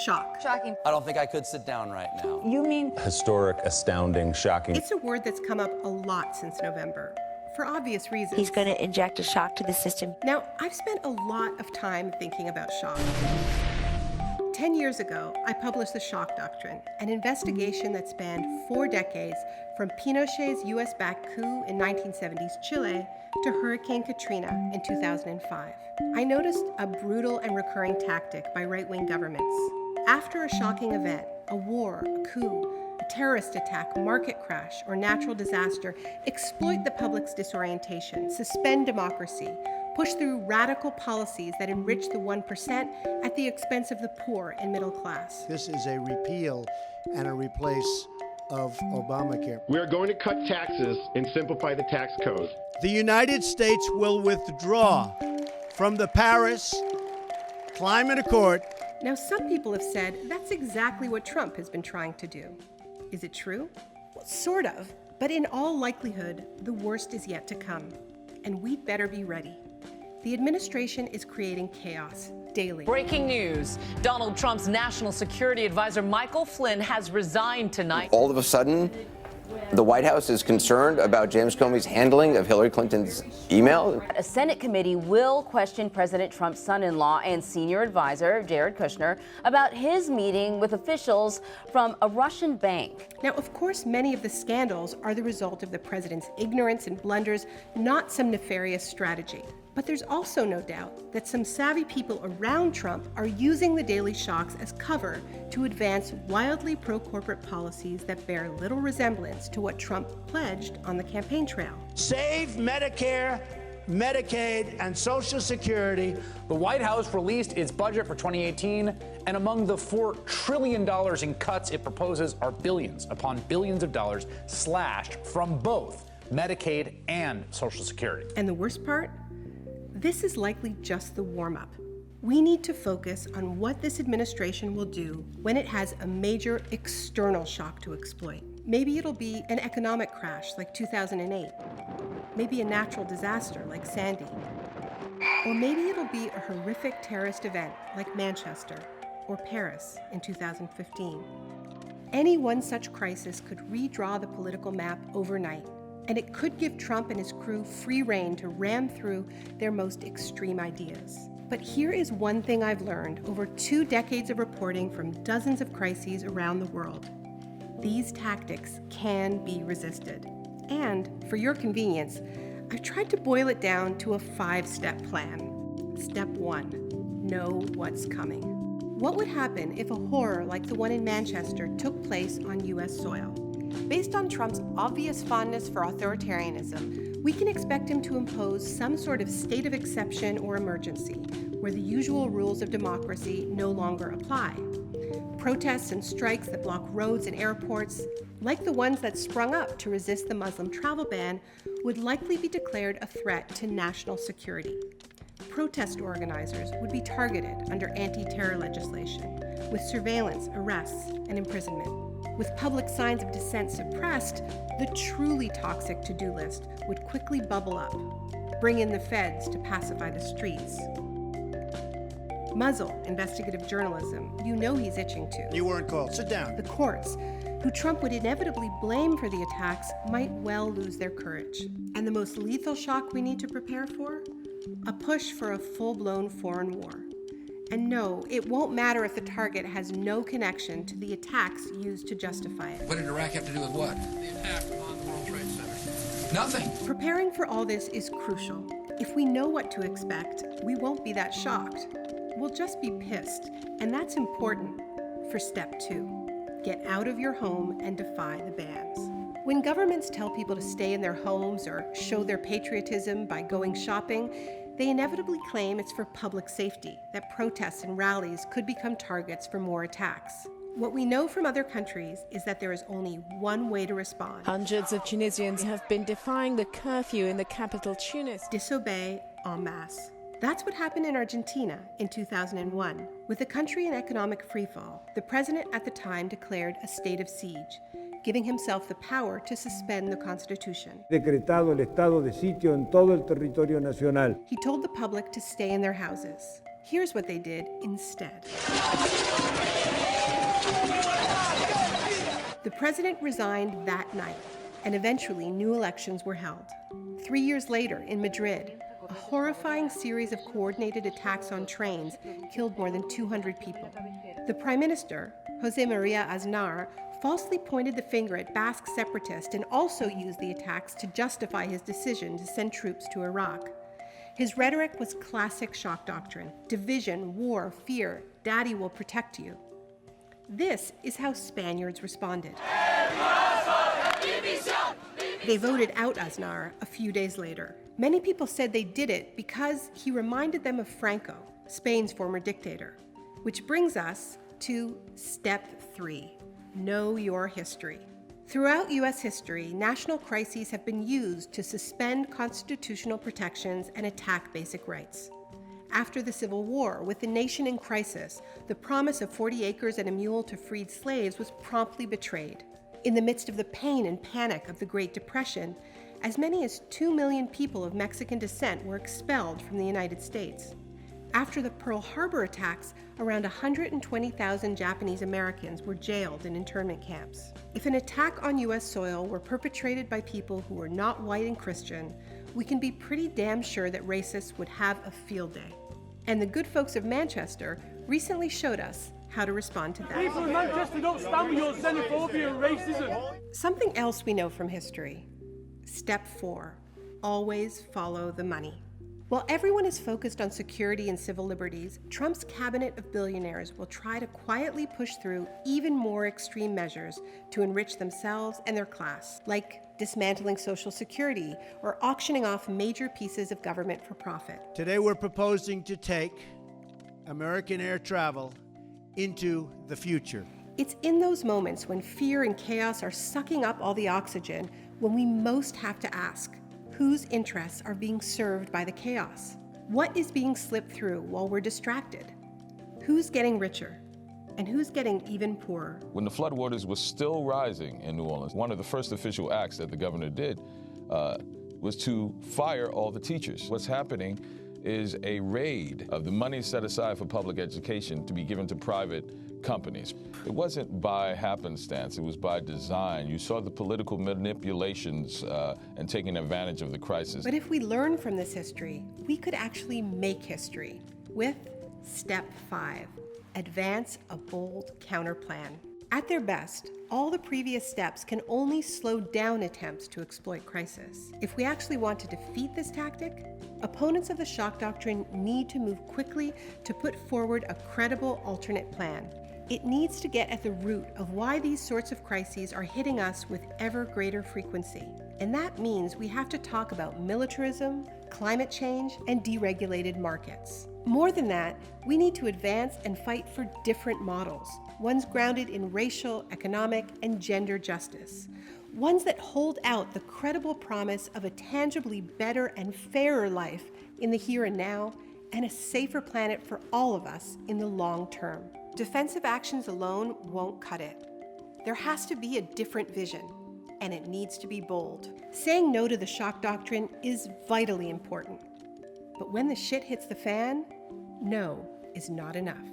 Shock. Shocking. I don't think I could sit down right now. You mean Historic, astounding, shocking. It's a word that's come up a lot since November, for obvious reasons. He's going to inject a shock to the system. Now, I've spent a lot of time thinking about shock. 10 years ago, I published the Shock Doctrine, an investigation that spanned 4 decades from Pinochet's US-backed coup in 1970s Chile to Hurricane Katrina in 2005. I noticed a brutal and recurring tactic by right-wing governments. After a shocking event, a war, a coup, a terrorist attack, market crash, or natural disaster, exploit the public's disorientation, suspend democracy, push through radical policies that enrich the 1% at the expense of the poor and middle class. This is a repeal and a replace of Obamacare. We are going to cut taxes and simplify the tax code. The United States will withdraw from the Paris Climate Accord. Now, some people have said that's exactly what Trump has been trying to do. Is it true? Well, sort of, but in all likelihood, the worst is yet to come, and we'd better be ready. The administration is creating chaos daily. Breaking news. Donald Trump's national security advisor Michael Flynn has resigned tonight. All of a sudden, the White House is concerned about James Comey's handling of Hillary Clinton's email. A Senate committee will question President Trump's son-in-law and senior advisor, Jared Kushner, about his meeting with officials from a Russian bank. Now, of course, many of the scandals are the result of the president's ignorance and blunders, not some nefarious strategy. But there's also no doubt that some savvy people around Trump are using the daily shocks as cover to advance wildly pro-corporate policies that bear little resemblance to what Trump pledged on the campaign trail. Save Medicare, Medicaid, and Social Security. The White House released its budget for 2018, and among the $4 trillion in cuts it proposes are billions upon billions of dollars slashed from both Medicaid and Social Security. And the worst part? This is likely just the warm-up. We need to focus on what this administration will do when it has a major external shock to exploit. Maybe it'll be an economic crash like 2008. Maybe a natural disaster like Sandy. Or maybe it'll be a horrific terrorist event like Manchester or Paris in 2015. Any one such crisis could redraw the political map overnight. And it could give Trump and his crew free rein to ram through their most extreme ideas. But here is one thing I've learned over 2 decades of reporting from dozens of crises around the world. These tactics can be resisted. And for your convenience, I've tried to boil it down to a 5-step plan. Step 1, know what's coming. What would happen if a horror like the one in Manchester took place on US soil? Based on Trump's obvious fondness for authoritarianism, we can expect him to impose some sort of state of exception or emergency, where the usual rules of democracy no longer apply. Protests and strikes that block roads and airports, like the ones that sprung up to resist the Muslim travel ban, would likely be declared a threat to national security. Protest organizers would be targeted under anti-terror legislation, with surveillance, arrests, and imprisonment. With public signs of dissent suppressed, the truly toxic to-do list would quickly bubble up. Bring in the feds to pacify the streets. Muzzle investigative journalism. You know he's itching to. You weren't called. Sit down. The courts, who Trump would inevitably blame for the attacks, might well lose their courage. And the most lethal shock we need to prepare for? A push for a full-blown foreign war. And no, it won't matter if the target has no connection to the attacks used to justify it. What did Iraq have to do with what? The attack on the World Trade Center. Nothing. Preparing for all this is crucial. If we know what to expect, we won't be that shocked. We'll just be pissed, and that's important for step 2. Get out of your home and defy the bans. When governments tell people to stay in their homes or show their patriotism by going shopping, they inevitably claim it's for public safety, that protests and rallies could become targets for more attacks. What we know from other countries is that there is only one way to respond. Hundreds of Tunisians have been defying the curfew in the capital Tunis. Disobey en masse. That's what happened in Argentina in 2001. With the country in economic freefall, the president at the time declared a state of siege, giving himself the power to suspend the Constitution. Decretado el estado de sitio en todo el territorio nacional. He told the public to stay in their houses. Here's what they did instead. The president resigned that night, and eventually new elections were held. 3 years later, in Madrid, a horrifying series of coordinated attacks on trains killed more than 200 people. The prime minister, José María Aznar, falsely pointed the finger at Basque separatists and also used the attacks to justify his decision to send troops to Iraq. His rhetoric was classic shock doctrine: division, war, fear, daddy will protect you. This is how Spaniards responded. They voted out Aznar a few days later. Many people said they did it because he reminded them of Franco, Spain's former dictator. Which brings us to step 3, know your history. Throughout U.S. history, national crises have been used to suspend constitutional protections and attack basic rights. After the Civil War, with the nation in crisis, the promise of 40 acres and a mule to freed slaves was promptly betrayed. In the midst of the pain and panic of the Great Depression, as many as 2 million people of Mexican descent were expelled from the United States. After the Pearl Harbor attacks, around 120,000 Japanese Americans were jailed in internment camps. If an attack on U.S. soil were perpetrated by people who were not white and Christian, we can be pretty damn sure that racists would have a field day. And the good folks of Manchester recently showed us how to respond to that. People in Manchester don't stand with your xenophobia and racism. Something else we know from history. Step 4, always follow the money. While everyone is focused on security and civil liberties, Trump's cabinet of billionaires will try to quietly push through even more extreme measures to enrich themselves and their class, like dismantling Social Security or auctioning off major pieces of government for profit. Today we're proposing to take American air travel into the future. It's in those moments when fear and chaos are sucking up all the oxygen when we most have to ask, whose interests are being served by the chaos? What is being slipped through while we're distracted? Who's getting richer? And who's getting even poorer? When the floodwaters were still rising in New Orleans, one of the first official acts that the governor did was to fire all the teachers. What's happening is a raid of the money set aside for public education to be given to private companies. It wasn't by happenstance, it was by design. You saw the political manipulations and taking advantage of the crisis. But if we learn from this history, we could actually make history with step 5, advance a bold counterplan. At their best, all the previous steps can only slow down attempts to exploit crisis. If we actually want to defeat this tactic, opponents of the shock doctrine need to move quickly to put forward a credible alternate plan. It needs to get at the root of why these sorts of crises are hitting us with ever greater frequency. And that means we have to talk about militarism, climate change, and deregulated markets. More than that, we need to advance and fight for different models, ones grounded in racial, economic, and gender justice, ones that hold out the credible promise of a tangibly better and fairer life in the here and now, and a safer planet for all of us in the long term. Defensive actions alone won't cut it. There has to be a different vision, and it needs to be bold. Saying no to the shock doctrine is vitally important. But when the shit hits the fan, no is not enough.